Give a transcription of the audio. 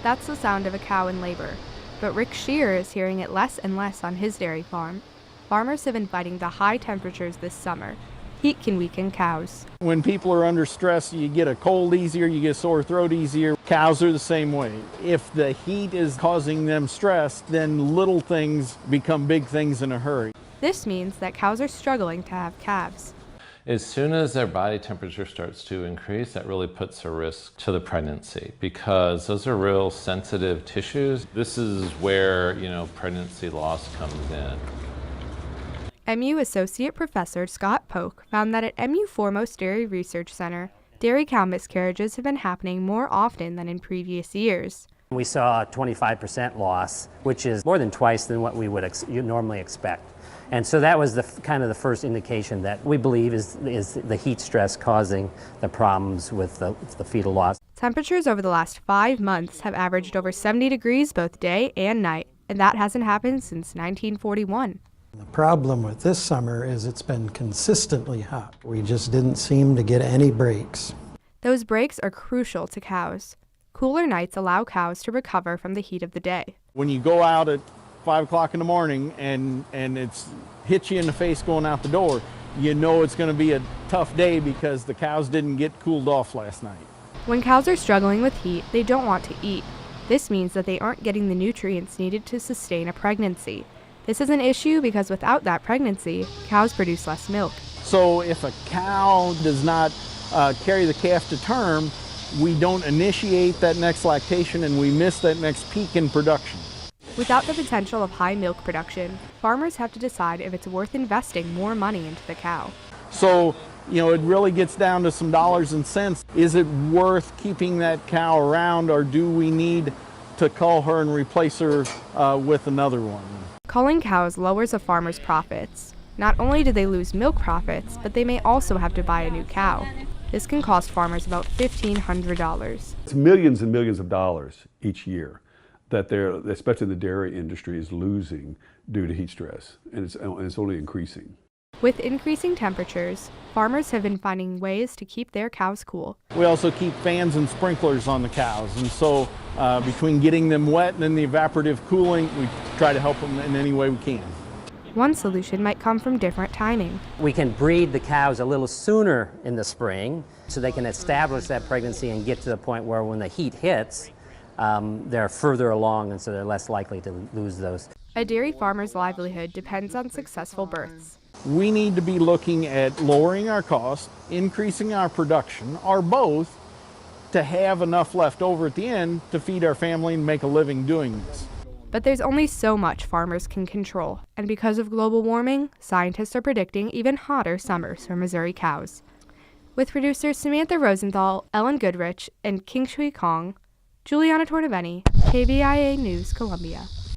That's the sound of a cow in labor. But Rick Shear is hearing it less and less on his dairy farm. Farmers have been fighting the high temperatures this summer. Heat can weaken cows. When people are under stress, you get a cold easier, you get a sore throat easier. Cows are the same way. If the heat is causing them stress, then little things become big things in a hurry. This means that cows are struggling to have calves. As soon as their body temperature starts to increase, that really puts a risk to the pregnancy because those are real sensitive tissues. This is where, pregnancy loss comes in. MU Associate Professor Scott Polk found that at MU Foremost Dairy Research Center, dairy cow miscarriages have been happening more often than in previous years. We saw a 25% loss, which is more than twice than what we would normally expect. And so that was the first indication that we believe is the heat stress causing the problems with the fetal loss. Temperatures over the last 5 months have averaged over 70 degrees both day and night, and that hasn't happened since 1941. The problem with this summer is it's been consistently hot. We just didn't seem to get any breaks. Those breaks are crucial to cows. Cooler nights allow cows to recover from the heat of the day. When you go out at 5 o'clock in the morning and it's hits you in the face going out the door, you know it's going to be a tough day because the cows didn't get cooled off last night. When cows are struggling with heat, they don't want to eat. This means that they aren't getting the nutrients needed to sustain a pregnancy. This is an issue because without that pregnancy, cows produce less milk. So if a cow does not carry the calf to term, we don't initiate that next lactation and we miss that next peak in production. Without the potential of high milk production, farmers have to decide if it's worth investing more money into the cow. So, it really gets down to some dollars and cents. Is it worth keeping that cow around, or do we need to cull her and replace her with another one? Culling cows lowers a farmer's profits. Not only do they lose milk profits, but they may also have to buy a new cow. This can cost farmers about $1,500. It's millions and millions of dollars each year that especially the dairy industry, is losing due to heat stress, and it's only increasing. With increasing temperatures, farmers have been finding ways to keep their cows cool. We also keep fans and sprinklers on the cows, and so between getting them wet and then the evaporative cooling, we try to help them in any way we can. One solution might come from different timing. We can breed the cows a little sooner in the spring so they can establish that pregnancy and get to the point where when the heat hits, they're further along and so they're less likely to lose those. A dairy farmer's livelihood depends on successful births. We need to be looking at lowering our costs, increasing our production, or both, to have enough left over at the end to feed our family and make a living doing this. But there's only so much farmers can control, and because of global warming, scientists are predicting even hotter summers for Missouri cows. With producers Samantha Rosenthal, Ellen Goodrich, and King Shui Kong, Juliana Tornaveni, KVIA News, Columbia.